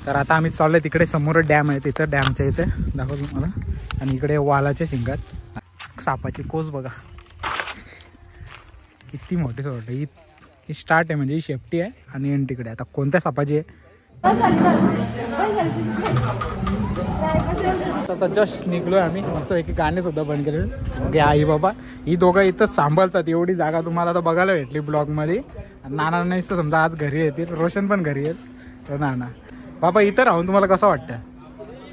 तर आता आम्ही चाललोय तिकडे, समोर डॅम आहे, तिथं डॅमच्या इथे दाखवतो तुम्हाला. आणि इकडे वालाच्या शिंगात सापाची कोस बघा किती मोठी सोड. ही स्टार्ट आहे म्हणजे ही शेपटी आहे आणि एंड तिकडे. आता कोणत्या सापाची आहे आता जस्ट निघलोय आम्ही. मस्त एक गाणे सुद्धा बंद केले. आई बाबा ही दोघं इथं सांभाळतात, एवढी जागा तुम्हाला आता बघायला भेटली ब्लॉग मध्ये. नाना नाही समजा आज घरी येतील, रोशन पण घरी येईल. तर नाना बाबा इथं राहून तुम्हाला कसं वाटतं?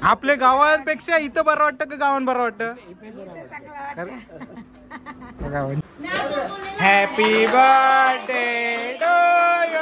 आपल्या गावांपेक्षा इथं बरं वाटतं का गावान बरं वाटतं? Happy birthday to you.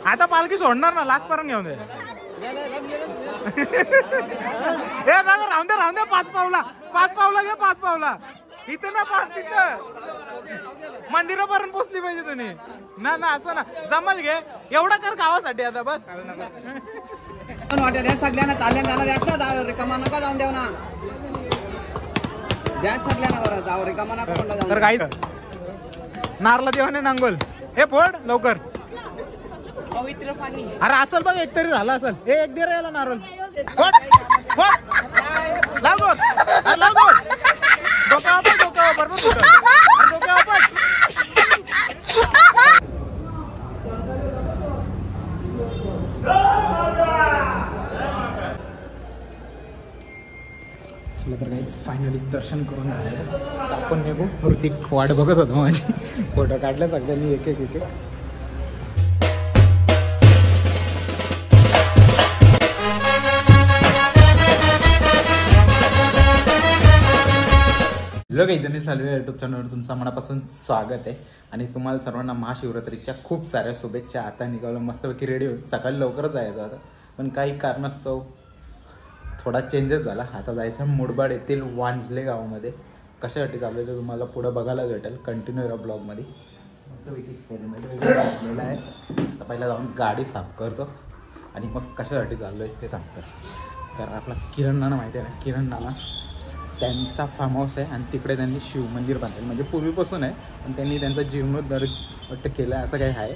आता पालखी सोडणार ना, लास्ट पर्यंत घेऊन दे. राहून दे 5 पावला घे, 5 पावला इथं ना, 5 तिथं मंदिरापर्यंत पोचली पाहिजे तुम्ही. ना असं ना जमल घे, एवढं कर गावासाठी आता बस. सगळ्यांना चालल्या द्यास ना, रिकामा नका जाऊन देऊ ना, द्या सगळ्यांना बरं जाऊ, रिकामा नका. तर काही नारला देवाने नांगोल हे फोड लवकर. पवित्र पाणी अरे असल बघ, एक तरी झाला असल. हे एक दे याला नारळ. चला तर काहीच फायनली दर्शन करून झालं. आपण निघू. ऋतिक वाट बघत होतो माझी, फोटो काढले सगळ्यांनी एक एक. काही जणी चालू आहे यूट्यूब चॅनलवर तुमचं मनापासून स्वागत आहे. आणि तुम्हाला सर्वांना महाशिवरात्रीच्या खूप साऱ्या शुभेच्छा. आता निघालो मस्तपैकी रेडी होऊन, सकाळी लवकरच जायचं होतं पण काही कारणास्तव थोडा चेंजेस झाला. आता जायचं मुरबाड येथील वांजले गावामध्ये. कशासाठी चालू आहे ते तुम्हाला पुढं बघायला भेटेल कंटिन्यू या ब्लॉगमध्ये. मस्तपैकी हेल्मेट आहे. तर पहिला जाऊन गाडी साफ करतो आणि मग कशासाठी चाललो आहे ते सांगतो. तर आपला किरण नाना माहिती आहे ना, किरण नाना त्यांचा फार्म हाऊस आहे आणि तिकडे त्यांनी शिवमंदिर बांधलेलं, म्हणजे पूर्वीपासून आहे पण त्यांनी त्यांचा जीर्णोद्धार केला आहे असं काही आहे.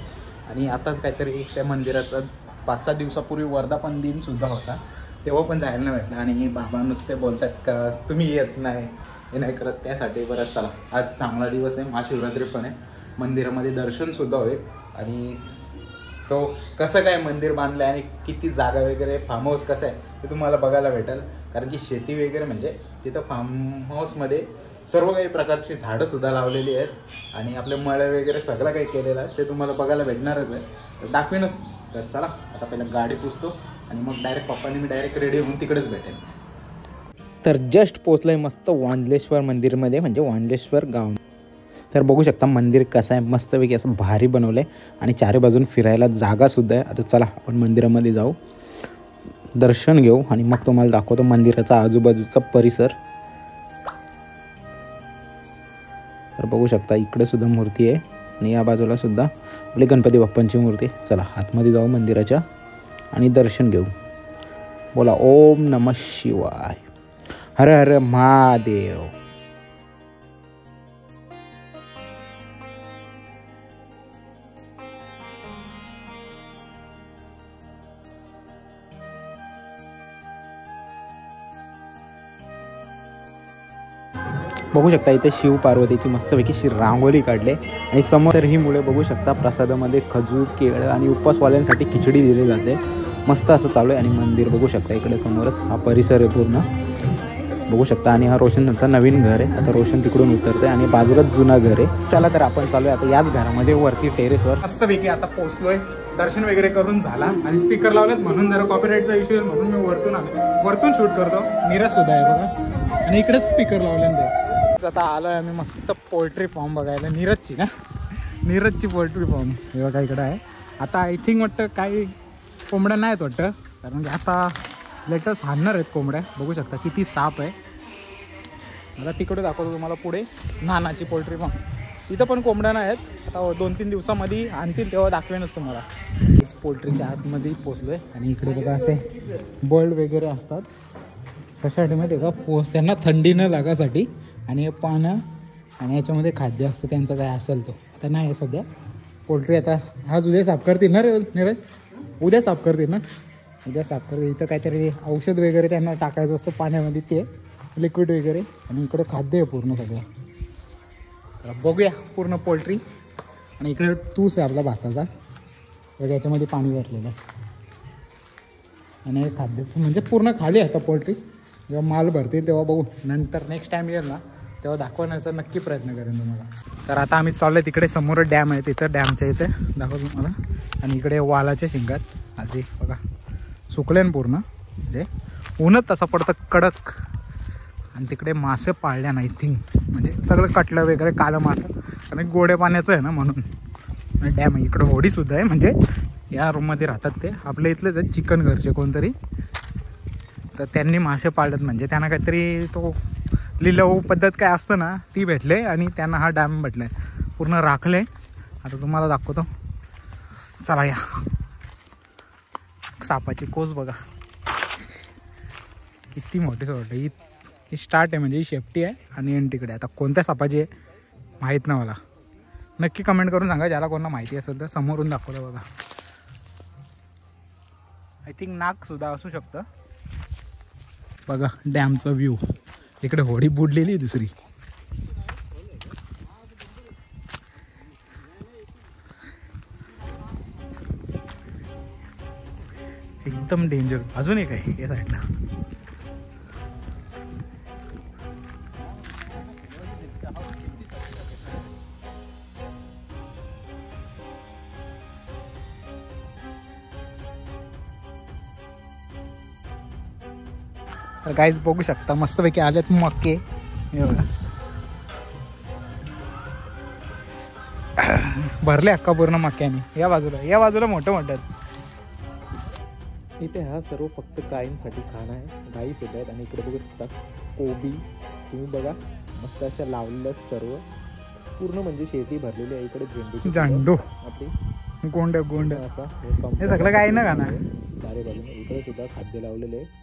आणि आताच काहीतरी एक त्या मंदिराचा 5-6 दिवसापूर्वी वर्धापन दिनसुद्धा होता, तेव्हा पण जायला नाही भेटलं. आणि बाबा नुसते बोलतात का तुम्ही येत नाही, हे नाही करत. त्यासाठी बरंच चला आज चांगला दिवस आहे, महाशिवरात्री पण आहे, मंदिरामध्ये दर्शनसुद्धा होईल. आणि तो कसं काय मंदिर बांधलं आहे आणि किती जागा वगैरे, फार्म हाऊस कसं आहे ते तुम्हाला बघायला भेटेल. कारण की शेती वगैरे म्हणजे तिथं फार्म हाऊसमध्ये सर्व काही प्रकारची झाडंसुद्धा लावलेली आहेत आणि आपले मळे वगैरे सगळं काही केलेलं आहे ते तुम्हाला बघायला भेटणारच आहे. तर दाखवेनच. तर चला आता पहिला गाडी पुसतो आणि मग डायरेक्ट पप्पाने मी डायरेक्ट रेडी होऊन तिकडेच भेटेन. तर जस्ट पोचलोय मस्त वांजलेश्वर मंदिरमध्ये, म्हणजे वांजलेश्वर गाव. तर बघू शकता मंदिर कसं आहे, मस्तपैकी असं भारी बनवलं आहे आणि चारी बाजून फिरायला जागासुद्धा आहे. आता चला आपण मंदिरामध्ये जाऊ, दर्शन घेऊ आणि मग तुम्हाला दाखवतो मंदिराचा आजूबाजूचा परिसर. तर बघू शकता इकडे सुद्धा मूर्ती आहे आणि या बाजूला सुद्धा आपली गणपती बाप्पांची मूर्ती. चला आतमध्ये जाऊ मंदिराच्या आणि दर्शन घेऊ. बोला ओम नमः शिवाय, हर हर महादेव. बघू शकता इथे शिव पार्वतीची मस्तपैकी रांगोळी काढले आणि समोर ही मुळे बघू शकता प्रसादामध्ये खजूर, केळं आणि उपवासवाल्यांसाठी खिचडी दिली जाते. मस्त असं चालू आहे. आणि मंदिर बघू शकता इकडे समोरच हा परिसर आहे पूर्ण बघू शकता. आणि हा रोशनचा नवीन घर आहे. आता रोशन तिकडून उतरतोय आणि बाजूलाच जुना घर आहे. चला तर आपण चालू आहे आता याच घरामध्ये वरती टेरेसवर. मस्तपैकी आता पोहोचलोय, दर्शन वगैरे करून झाला आणि स्पीकर लावलेत म्हणून जरा कॉपीराईटचा इश्यू आहे म्हणून मी वरतून आलो, वरतून शूट करतो. नीरज सुद्धा आहे बघा आणि इकडेच स्पीकर लावले. गाईज आता आलोय आम्ही मस्त पोल्ट्री फार्म बघायला. नीरजची ना, नीरजची पोल्ट्री फार्म हे बघा इकडं आहे. आता आय थिंक वाटतं काही कोंबड्या नाहीत वाटतं, कारण की आता लेटेस्ट हाणणार आहेत कोंबड्या. बघू शकता किती साप आहे. आता तिकडे दाखवतो तुम्हाला पुढे नानाची पोल्ट्री फार्म. इथं पण कोंबड्या नाही आहेत, आता 2-3 दिवसामध्ये आणतील तेव्हा दाखवेनच तुम्हाला. पोल्ट्रीच्या आतमध्ये पोचलोय आणि इकडे बघा असे बर्ड वगैरे असतात. कशासाठी माहिती आहे का, त्यांना थंडी न लागासाठी. आणि हे पानं आणि याच्यामध्ये खाद्य असतं त्यांचं काय असेल तो. आता नाही आहे सध्या पोल्ट्री. आता आज उद्या साफ करतील ना रे नीरज, उद्या साफ करतील ना, उद्या साफ करतील. इथं काहीतरी औषध वगैरे त्यांना टाकायचं असतं पाण्यामध्ये, ते लिक्विड वगैरे. आणि इकडे खाद्य आहे पूर्ण सगळं. बघूया पूर्ण पोल्ट्री. आणि इकडे तूस आहे आपला भाताचा, बघा याच्यामध्ये पाणी भरलेलं आहे. आणि खाद्याचं म्हणजे पूर्ण खाली आहे आता पोल्ट्री. जेव्हा माल भरतील तेव्हा बघू, नंतर नेक्स्ट टाईम येईल ना तेव्हा दाखवण्याचा नक्की प्रयत्न करेन तुम्हाला. तर आता आम्ही चाललो आहे तिकडे, समोर डॅम आहे, तिथं डॅमच्या इथे दाखवतो तुम्हाला. आणि इकडे वालाच्या शिंगात आधी बघा सुकले पूर्ण, म्हणजे ऊनच तसं पडतं कडक. आणि तिकडे मासे पाळल्या नाही थिंक, म्हणजे सगळं कटलं वगैरे कालं मासं, आणि गोड्या पाण्याचं आहे ना म्हणून. डॅम आहे इकडं, होडीसुद्धा आहे. म्हणजे या रूममध्ये राहतात ते आपल्या इथलेच आहेत चिकन घरचे कोणतरी, तर त्यांनी मासे पाळलेत. म्हणजे त्यांना काहीतरी तो लिलाव पद्धत काय असतं ना ती भेटले, आणि त्यांना हा डॅम भेटला आहे. पूर्ण राखले. आता तुम्हाला दाखवतो, चला या. सापाची कोस बघा किती मोठी सोडलं. ही स्टार्ट आहे, म्हणजे ही शेपटी आहे आणि एंड तिकडे. आता कोणत्या सापाची आहे माहीत ना मला, नक्की कमेंट करून सांगा ज्याला कोणाला माहिती असेल तर. समोरून दाखवलं बघा, आय थिंक नागसुद्धा असू शकतं. बघा डॅमचा व्ह्यू. इकडे होडी बुडलेली आहे दुसरी. एकदम डेंजर. अजून एक आहे या साईडला. तर गाईज बघू शकता मस्तपैकी आलेत मक्के. हे बघा भरले अक्का पूर्ण मक्याने. या बाजूला मोठं मोठं. इथे हा सर्व फक्त गायींसाठी खाणं आहे. गायी सुद्धा आहेत. आणि इकडे बघू शकता कोबी, तुम्ही बघा मस्त अशा लावलेल्या सर्व. पूर्ण म्हणजे शेती भरलेली आहे. इकडे झेंडू आपली गोंड असा हे सगळं काही ना खाना. चारी बाजूने इकडे सुद्धा खाद्य लावलेले आहे.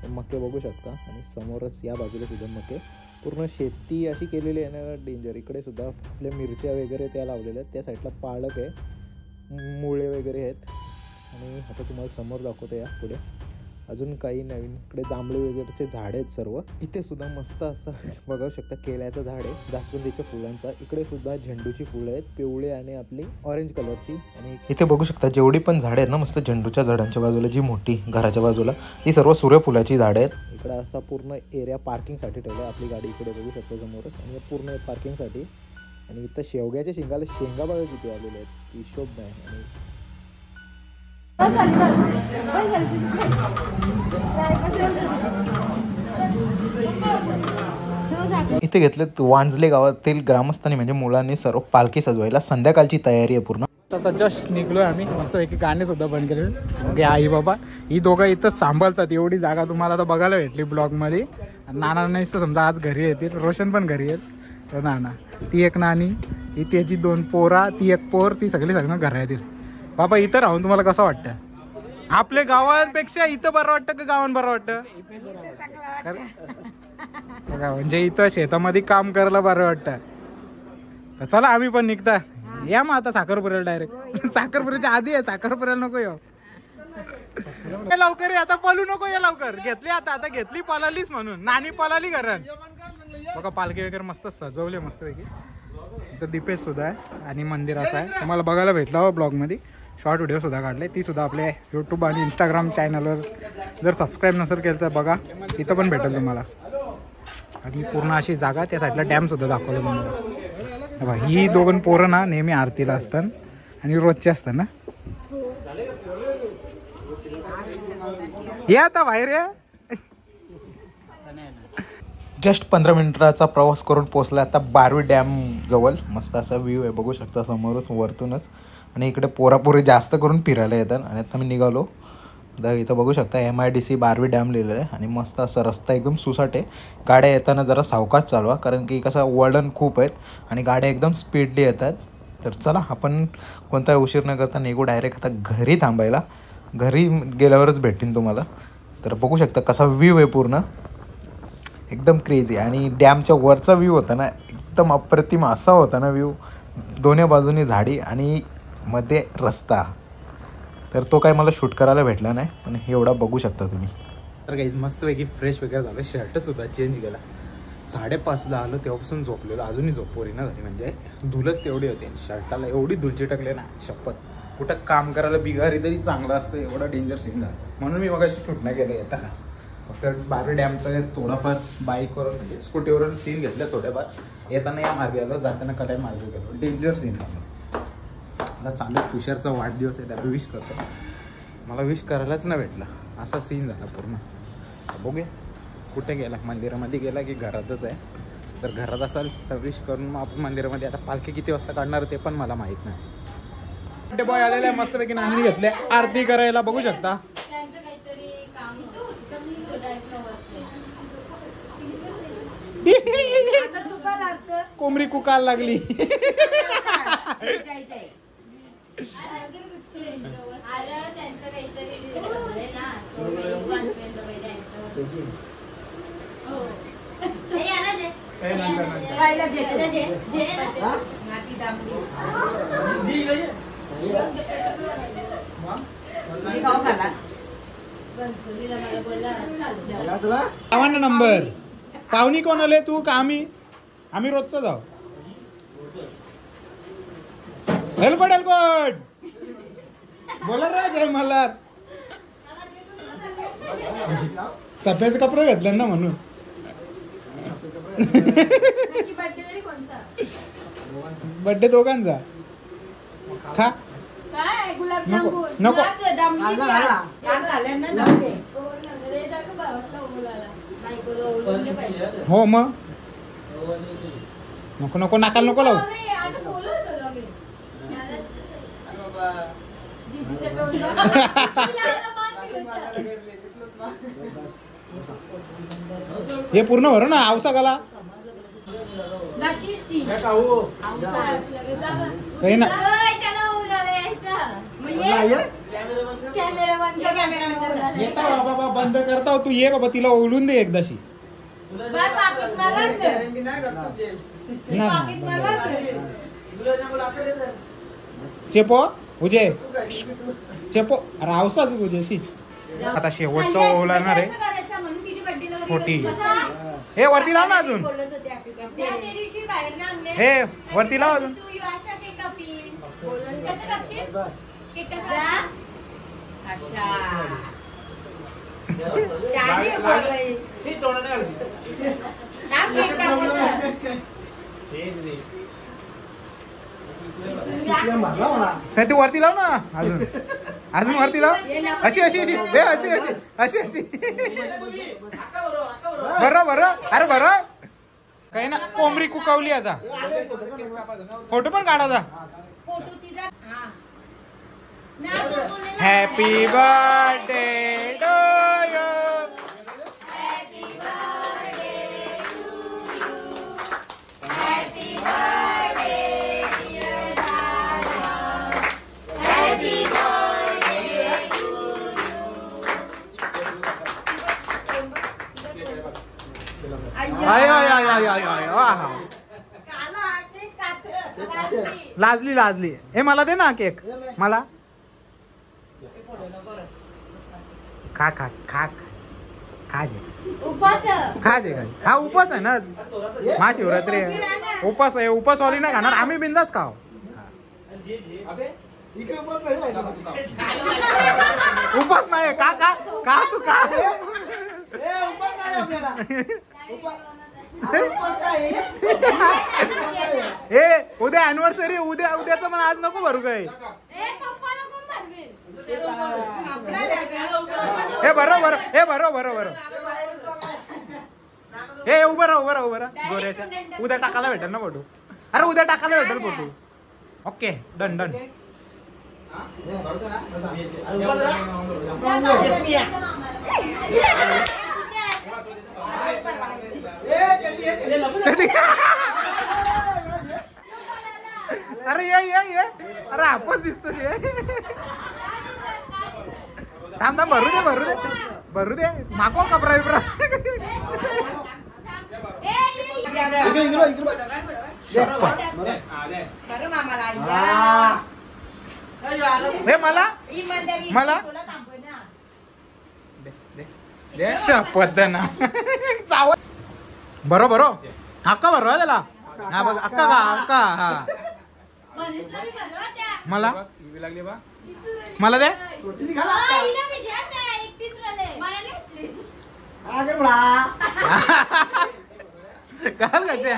मक्के बघू शकता. आणि समोरच या बाजूला सुद्धा मक्के. पूर्ण शेती अशी केलेली आहे ना डेंजर. इकडे सुद्धा आपल्या मिरच्या वगैरे त्या लावलेल्या आहेत. त्या साईडला पालक आहे, मुळे वगैरे आहेत. आणि आता तुम्हाला समोर दाखवतो या पुढे अजून काही नवीन. इकडे जांभळे वगैरेचे झाड आहेत सर्व. इथे सुद्धा मस्त असं बघू शकता केळ्याचं झाड आहे, जास्वंदीच्या फुलांचा. इकडे सुद्धा झेंडूची फुलं आहेत, पिवळे आणि आपली ऑरेंज कलरची. आणि इथे बघू शकता जेवढी पण झाडे आहेत ना मस्त झेंडूच्या झाडांच्या बाजूला जी मोठी घराच्या बाजूला, ती सर्व सूर्यफुलाची झाडं आहेत. इकडे असा पूर्ण एरिया पार्किंगसाठी ठेवला आहे. आपली गाडी इकडे बघू शकता समोरच. आणि पूर्ण पार्किंगसाठी. आणि इथं शेवग्याच्या शेंगा बघा किती आलेले आहेत, हिशोब नाही. आणि इथे घेतलेत वांजले गावातील ग्रामस्थांनी म्हणजे मुलांनी सर्व पालखी सजवायला. संध्याकाळची तयारी आहे पूर्ण. आता जस्ट निघलोय आम्ही, मस्त पैकी गाणे सुद्धा बंद केले. आई बाबा ही दोघं इथं सांभाळतात. एवढी जागा तुम्हाला आता बघायला भेटली ब्लॉगमध्ये. नाना नाही समजा आज घरी येतील, रोशन पण घरी येईल. नाना ती एक नानी, ही त्याची 2 पोरा, ती एक पोर, ती सगळं घरा येतील. बाबा इथं राहून तुम्हाला कसं वाटतं? आपल्या गावांपेक्षा इथं बरं वाटतं का गावात बरं वाटतं? म्हणजे इथं शेतामध्ये काम करायला बरं वाटतं. तर चला आम्ही पण निघता. या मग आता साखरपुऱ्याला डायरेक्ट. साखरपुऱ्याच्या आधी आहे, साखरपुऱ्याला नको येऊ लवकर. आता पळू नको या लवकर. घेतली आता घेतली पळालीच म्हणून. नानी पळाली घरात. बघा पालखी वगैरे मस्त सजवले मस्तपैकी. इथं दीपेश सुद्धा आहे आणि मंदिर असं आहे. तुम्हाला बघायला भेटलं ब्लॉगमध्ये. शॉर्ट व्हिडिओ सुद्धा काढले, ती सुद्धा आपल्या यूट्यूब आणि इंस्टाग्राम चॅनलवर जर सबस्क्राईब नसेल केलं तर बघा, तिथं पण भेटेल तुम्हाला. आणि पूर्ण अशी जागा, त्या साईडला डॅम सुद्धा दाखवलं तुम्हाला. ही 2 पोरं ना नेहमी आरतीला असतात आणि रोजचे असतात ना. या आता बाहेर या. जस्ट 15 मिनिटाचा प्रवास करून पोहोचला आता बारवी डॅम जवळ. मस्त असा व्ह्यू आहे, बघू शकता समोरच वरतूनच. आणि इकडे पोरापोरी जास्त करून फिरायला येतात. आणि आता मी निघालो. आता इथं बघू शकता MIDC बारवी डॅम लिहिलेलं आहे. आणि मस्त असा रस्ता एकदम सुसाट आहे. गाड्या येताना जरा सावकाश चालवा, कारण की कसं वळण खूप आहेत आणि गाड्या एकदम स्पीडली येतात. तर चला आपण कोणताही उशीर न करता निघू डायरेक्ट आता घरी थांबायला. घरी गेल्यावरच भेटेन तुम्हाला. तर बघू शकता कसा व्ह्यू आहे पूर्ण, एकदम क्रेझी. आणि डॅमच्या वरचा व्ह्यू होता ना एकदम अप्रतिम असा होता ना व्ह्यू. दोन्ही बाजूनी झाडी आणि मध्ये रस्ता. तर तो काय मला शूट करायला भेटला नाही, पण हे एवढा बघू शकता तुम्ही. तर काही मस्तपैकी फ्रेश वगैरे झालं, शर्टसुद्धा चेंज केला. 5:30ला आलो तेव्हापासून झोपलेलो, अजूनही झोप पोरी ना झाली. म्हणजे धुलच तेवढी होती आणि शर्टाला एवढी धूल चिटकले ना, शपथ. कुठं काम करायला बिगारी तरी चांगलं असतं, एवढं डेंजर सीन झालं. म्हणून मी मगाशी शूट नाही केलं येताना. फक्त बारवी डॅमचा थोडाफार बाईकवरून म्हणजे स्कूटीवरून सीन घेतलं थोडेफार. येताना या मार्गे आलो, जाताना कटाई मार्गे गेलो. डेंजर सीन झालं. आता चालू तुषारचा वाढदिवस आहे, त्याला विश करतो. मला विश करायलाच नाही भेटला, असा सीन झाला पूर्ण. बघूया कुठे गेला, मंदिरामध्ये गेला की घरातच आहे. तर घरात असाल तर विश करून मग आपण मंदिरामध्ये. आता पालखी किती वाजता काढणार ते पण मला माहीत नाही. बॉय आलेला मस्तपैकी नांगणी घेतले आरती करायला, बघू शकता. कोंबडी कुकायला लागली. नंबर पाहुणी कोण आले, तू का आम्ही रोजचं जाऊ. हेलकोट हेलकोट बोला रे जय मल्हार. सफेद कपडे घेतले ना म्हणून. बर्थडे दोघांचा. खा नको नको. हो मग नको नको नाकाल नको लावू. हे पूर्ण भरू ना आवसा गाला काही ना. बाबा बंद करता तू, ये बाबा तिला ओळून दे एकदाशी. चेपो उजे चेपो रावसाच उजेशी. आता शेवटचा ओलाणार आहे छोटी. हे वरती लाव ना अजून. हे वरती लाव अजून. ती वरती लाव ना अजून. अजून वरती लाव. अशी अशी अशी अशी अशी अशी अशी. बरं बरं अरे बरं काही ना. कोंबडी कुकावली आता. फोटो पण काढायचा. Happy birthday to you. लाजली लाजली. हे मला दे ना केक मला. खा खा खा खा जे खा जे. हा उपास आहे ना, महाशिवरात्री उपास आहे. उपास वाली नाही खाणार आम्ही, बिंदास खाऊ. उपास नाही का का का तू का. ए उद्या अॅनिव्हर्सरी, उद्याचं पण आज नको भरू काय. हे बरोबर हे बरोबर बरोबर. हे उभं राहा गोऱ्याच्या. उद्या टाकायला भेटेल ना फोटो. अरे उद्या टाकायला भेटेल फोटो. Okay done done. अरे ये अरे आपच दिसतो थांब थांब भरू दे मागो कपरा बिपरा. हे मला शपथ ना बरो अक्का भरो त्याला. हा बघ अक्का का अक्का. हा मला दे. काय कसे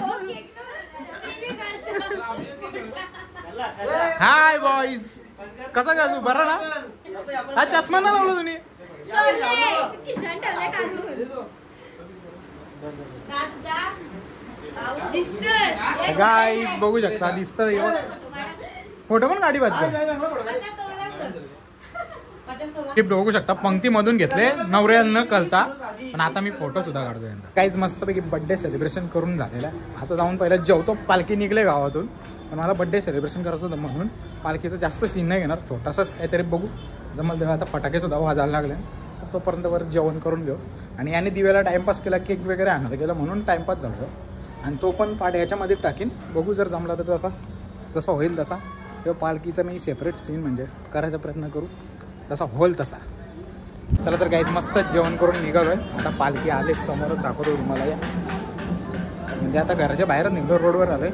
हाय बॉईज कसं का तू बरं ना. हा चष्मा ना लावला तुम्ही. गाईज बघू शकता दिसत फोटो पण गाडी बाजू टिप बघू शकता. पंक्ती मधून घेतले नवऱ्याला न कळता. पण आता मी फोटो सुद्धा काढतोय. काहीच मस्तपैकी बर्थडे सेलिब्रेशन करून झालेला. आता जाऊन पहिला जेवतो. पालखी निघले गावातून. पण मला बर्थडे सेलिब्रेशन करायचं होतं म्हणून पालखीचं जास्त सीन नाही घेणार. छोटासाच काहीतरी बघू जमल तेव्हा. आता फटाके सुद्धा वाजायला लागले. तोपर्यंत वर जेवण करून घेऊ. आणि याने दिव्याला टाइमपास केला. केक वगैरे आणलं गेलं म्हणून टाइमपास झालं. आणि तो पण पाठ याच्यामध्ये टाकीन. बघू जर जमला तर जसा होईल तसा. तेव्हा पालखीचा मी सेपरेट सीन म्हणजे करायचा प्रयत्न करू. तसा होईल तसा. चला तर काहीच मस्त जेवण करून निघालोय. आता पालखी आले समोरच दाखवतो तुम्हाला. या म्हणजे आता घराच्या बाहेरच निघलो. रोडवर आलोय.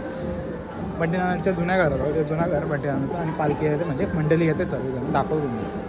बड्डेनानांच्या जुन्या घरात जुना घर बड्डेनानाचं. आणि पालखी येते म्हणजे मंडळी येते सर्वजण. दाखवतो तुम्हाला.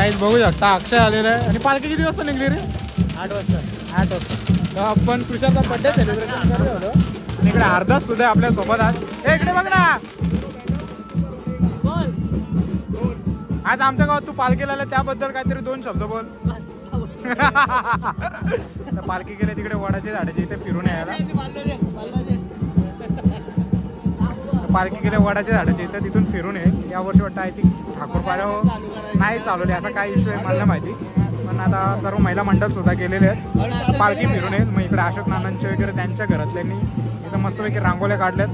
गाईज बघू शकता अक्षय आलेला आहे. आणि पालखी किती वाजता निघली रे? 8 वाजता. 8 वाजता. तर आपण तुषारचा बर्थडे सेलिब्रेशन करतो होतो. आणि इकडे अर्धा सुद्धा आपल्या सोबत आज. इकडे बघ ना, आज आमच्या गावात तू पालखीला आला त्याबद्दल काहीतरी 2 शब्द बोल. तर पालखी गेले तिकडे वडाच्या झाडाच्या इथे फिरून यायला. पालखी गेल्या वडाच्या झाडाच्या इथं तिथून फिरून येईल. यावर्षी वाटतं आय थिंक ठाकूरपाड्या नाही चालवले, असा काय इश्यू आहे मला नाही माहिती. पण आता सर्व महिला मंडळ सुद्धा गेलेले आहेत. पालखी फिरून येईल. मग इकडे अशोक नानांचे वगैरे त्यांच्या घरातल्यांनी इथं मस्तपैकी रांगोळ्या काढल्यात.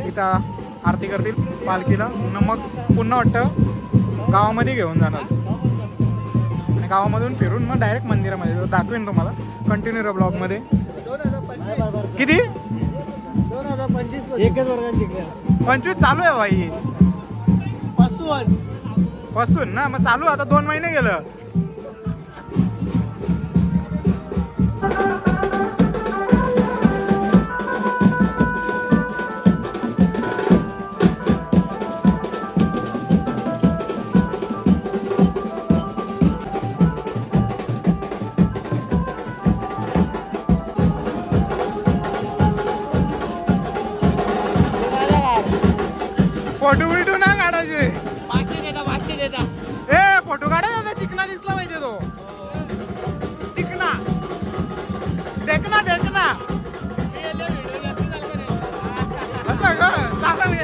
इथं आरती करतील पालखीला. मग पुन्हा वाटतं गावामध्ये घेऊन जाणार. आणि गावामधून फिरून मग डायरेक्ट मंदिरामध्ये दाखवेन तुम्हाला कंटिन्यू ब्लॉगमध्ये. किती 2025 एकच वर्गात जिंकले. 25 चालू आहे भाई पासून ना. मग चालू आता 2 महिने गेलं. फोटो बिटू ना काढायचे. 500 देता. ए फोटो काढायचा चिकना दिसला पाहिजे तो. चिकना देखना देखना असं का चालेल.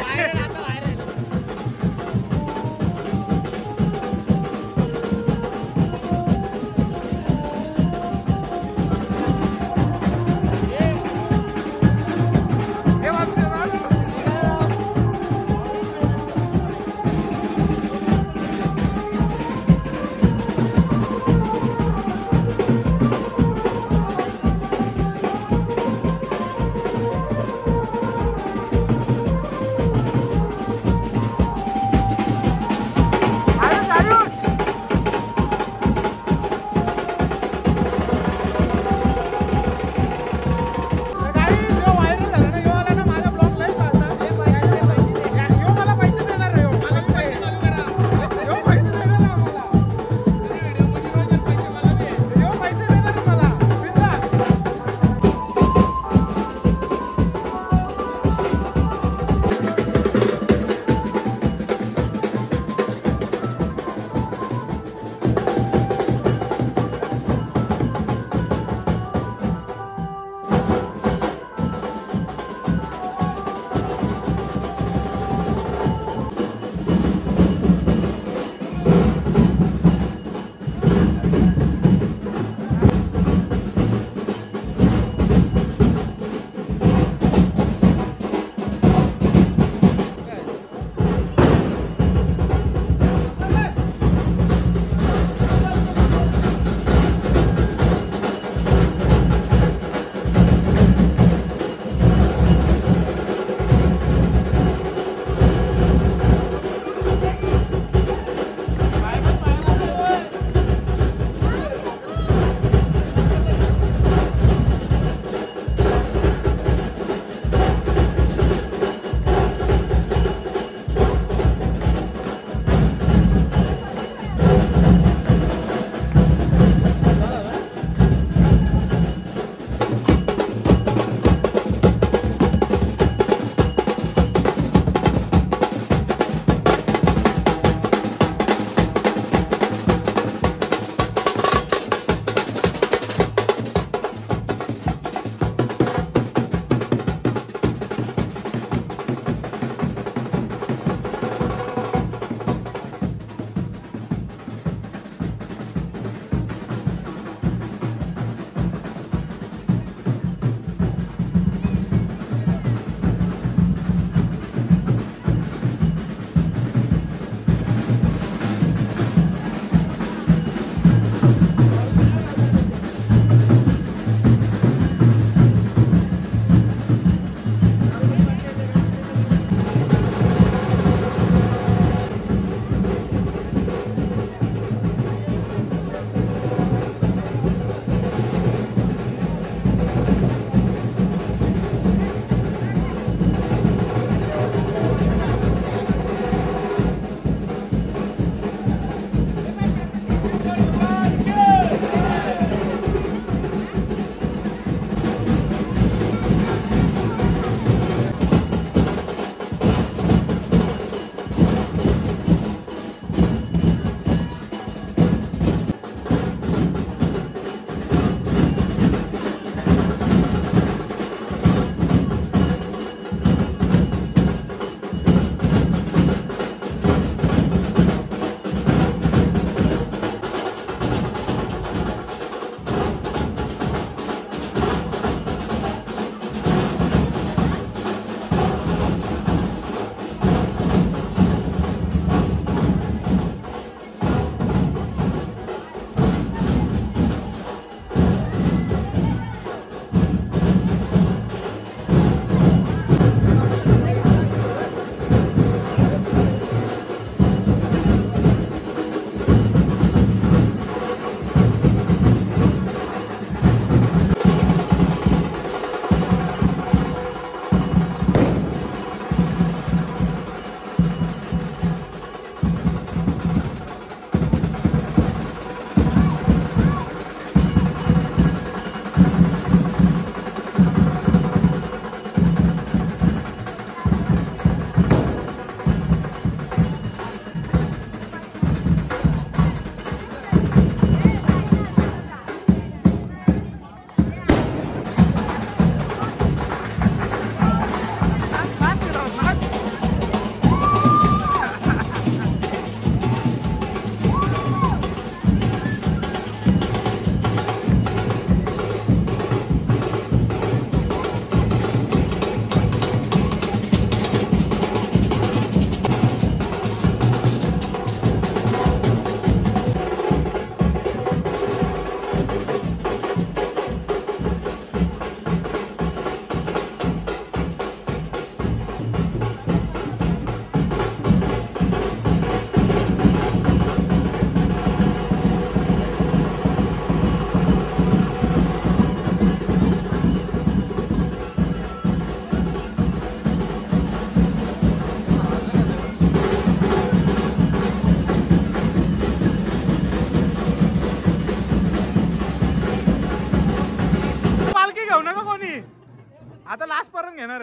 आता लास्ट पर्यंत घेणार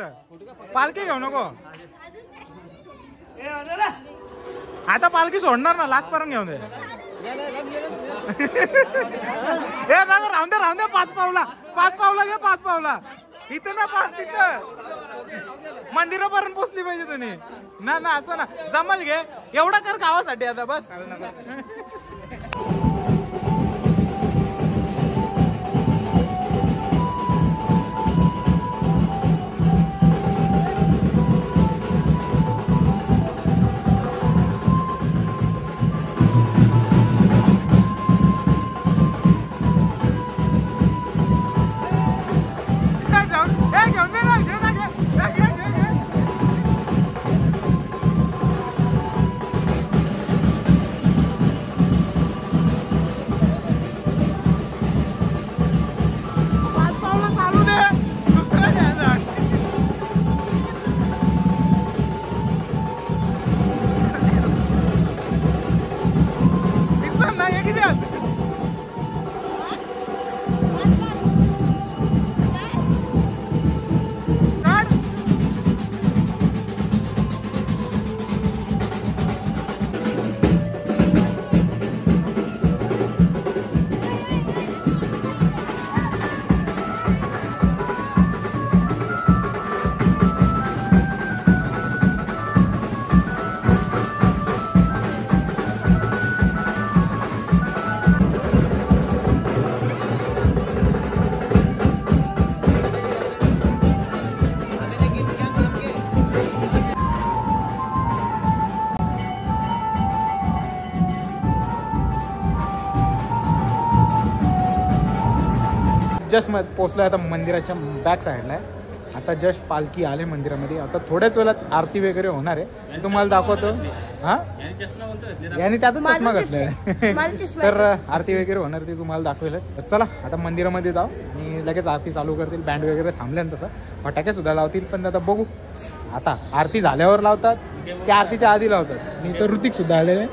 पालखी घेऊ नको आता पालखी सोडणार ना लास्ट पर्यंत घेऊन दे राहून दे 5 पावला 5 पावला घे 5 पावला इथं ना 5 तिथं मंदिरापर्यंत पोचली पाहिजे तुम्ही ना ना असं ना जमल घे एवढा कर गावासाठी आता बस जस्ट पोचलोय आता मंदिराच्या बॅक साईडला आहे आता जस्ट पालखी आले मंदिरामध्ये आता थोड्याच वेळात आरती वगैरे होणार आहे तुम्हाला दाखवतो हा याने त्यातच चष्मा घातलाय तर आरती वगैरे होणार ती तुम्हाला दाखवेलच तर चला आता मंदिरामध्ये जाऊ आणि लगेच आरती चालू करतील बँड वगैरे थांबले तसं फटाके सुद्धा लावतील पण आता बघू आता आरती झाल्यावर लावतात त्या आरतीच्या आधी लावतात आणि तर ऋतिक सुद्धा आलेले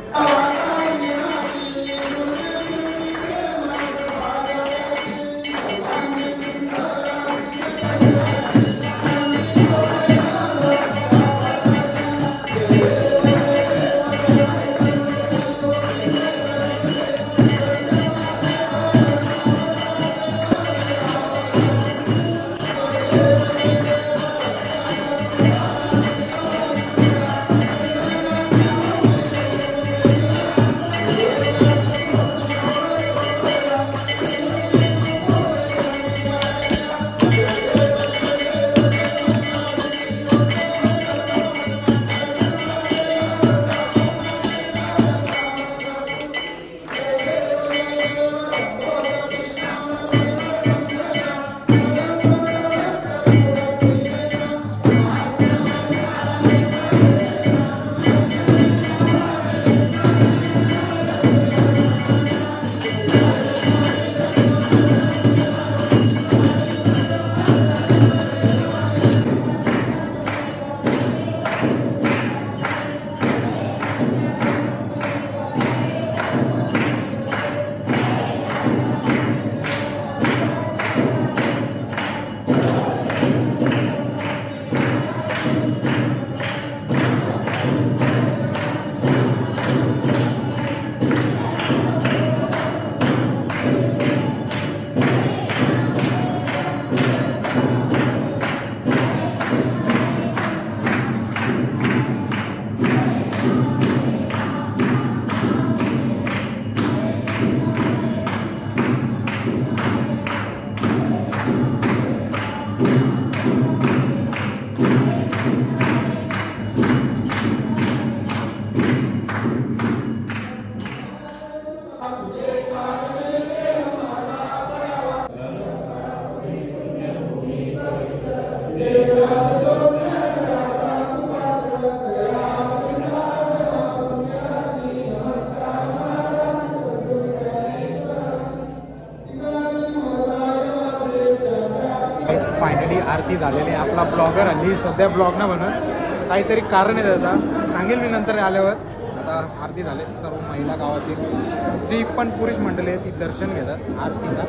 फायनली आरती झालेली आपला ब्लॉगर हल्ली सध्या ब्लॉग न बनत काहीतरी कारण आहे त्याचा सांगेल मी नंतर आल्यावर. आता आरती झाले सर्व महिला गावातील जी पण पुरुष मंडळी आहे ती दर्शन घेतात आरतीचा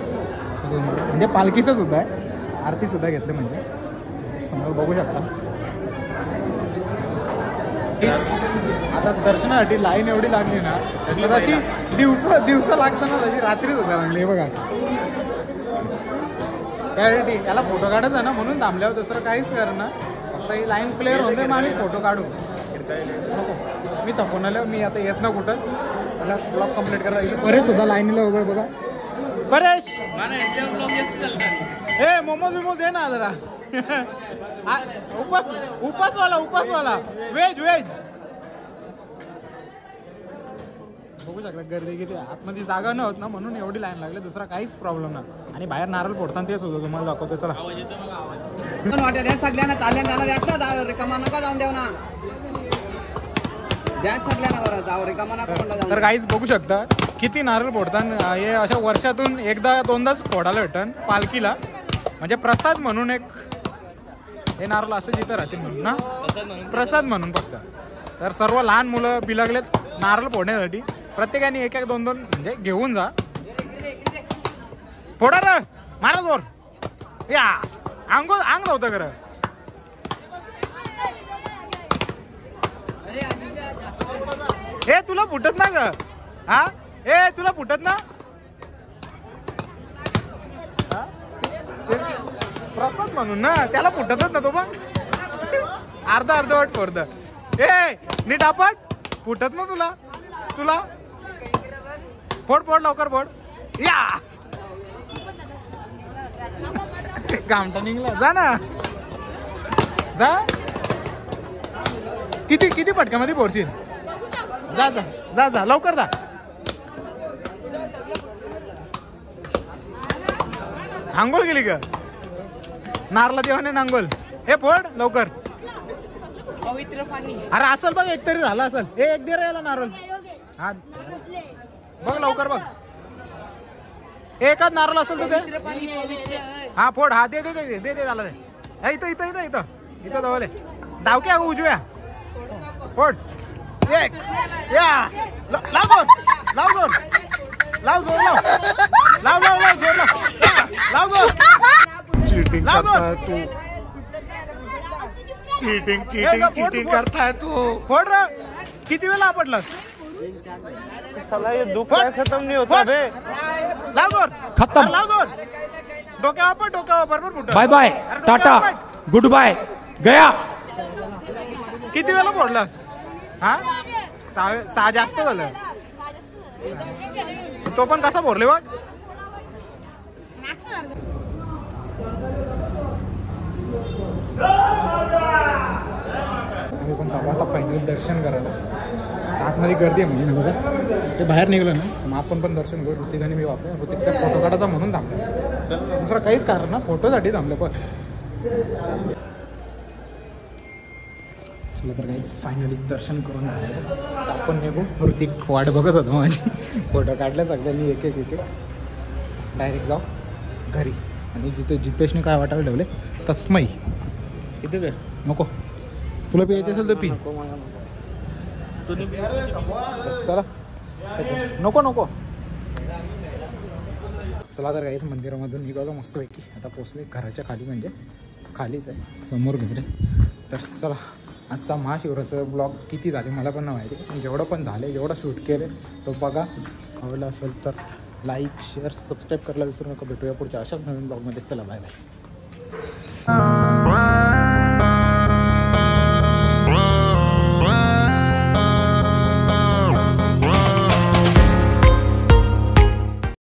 म्हणजे पालखीचं सुद्धा आहे आरती सुद्धा घेतलं म्हणजे समोर बघू शकता. आता दर्शनासाठी लाईन एवढी लागली ना तर अशी दिवसा लागताना तशी रात्रीच होता लागली. हे बघा त्यासाठी याला फोटो काढायचा ना म्हणून थांबल्यावर दुसरं काहीच करणार. फक्त ही लाईन क्लिअर होते मग आम्ही फोटो काढू. नको मी थकून आलो. मी आता येत ना कुठंच. मला ब्लॉग कम्प्लीट करायला येईल. परेश सुद्धा लाईनीला उभं बघा. परेश हे मोमोज विमोज दे ना जरा. उपासवाला व्हेज बघू शकता गर्दी किती. आतमध्ये जागा न होत ना म्हणून एवढी लाईन लागली. दुसरा काहीच प्रॉब्लेम नाही. आणि बाहेर नारळ फोडताना तेच होतं. तुम्हाला दाखवतो चला. सगळ्यांना ताल्या त्यांना द्यास ना रिकामा नका जाऊन देऊ ना. द्या सगळ्यांना बरं जाऊ रिकामा नका जाऊन. तर काहीच बघू शकता किती नारळ फोडताना. हे अशा वर्षातून एकदा दोनदाच फोडायला भेटन पालखीला. म्हणजे प्रसाद म्हणून एक हे नारळ असं जिथं राहतील म्हणून ना प्रसाद म्हणून फक्त. तर सर्व लहान मुलं बिलगलेत नारळ फोडण्यासाठी. प्रत्येकाने एक दोन म्हणजे घेऊन जा. फोडा र मारा जोर. या अंग होतं खरं. हे तुला फुटत ना ग. हा ए तुला फुटत ना. प्रसाद म्हणून ना त्याला फुटतच ना तो. मग अर्धवट फोडत. ए नीट आपट फुटत ना तुला फोड लवकर फोड. या गामटा निघला. जा ना जा. किती पटक्यामध्ये फोडशील. जा लवकर जा. आंघोळ गेली का नारला देवाने नांगोल. हे फोड लवकर. पवित्र पाणी. अरे असल बघ एक तरी राहिला असल. हे एक दे रे याला नारळ. हा बघ लवकर बघ. एकाच नारळ असेल तर ते. हा फोड. हा दे झाला ते. इथं जवळ धावक्या उजव्या फोड. एक या लाव जोर चीटिंग करताय तू. फोड र. किती वेळा आपटलास. साला ये दुख काय खत्म नहीं होता बे. लाव जोर. खत्म. लाव जोर. डोक्यावर बरोबर फुट. Bye bye tata good bye गया. किती वेळा फोडलास. हा सहा जास्त झालं. तो पण कसा फोडले बघ. आम्ही पण चालू आता फायनली दर्शन करायला. आतमध्ये गर्दी आहे म्हणजे बघा. ते बाहेर निघलं ना मग आपण पण दर्शन करू. ऋतिकाने मी वापरतो. ऋतिकचा फोटो काढायचा म्हणून थांबलो. दुसरं काहीच कारण ना फोटोसाठी थांबलं बस. चला तर काहीच फायनली दर्शन करून झालं. आपण निघू. ऋतिक वाट बघत होतो माझी. फोटो काढल्या सगळ्यांनी एक डायरेक्ट जाऊ घरी. आणि जिथे जितेशने काय वाटायला ठेवले तस्मै. किती काय नको तुला प्यायचं असेल तर पी. चला नको. चला तर काहीच मंदिरामधून निघालो मस्तपैकी. आता पोचले घराच्या खाली म्हणजे खालीच आहे समोर घर. तर चला आजचा महाशिवरात्र ब्लॉग किती झाले मला पण नाही माहिती. पण जेवढं पण झाले जेवढं शूट केले तो बघा. आवडला असेल तर लाईक शेअर सबस्क्राईब करायला विसरू नका. भेटूया पुढच्या अशाच नवीन ब्लॉगमध्ये. चला बाय बाय.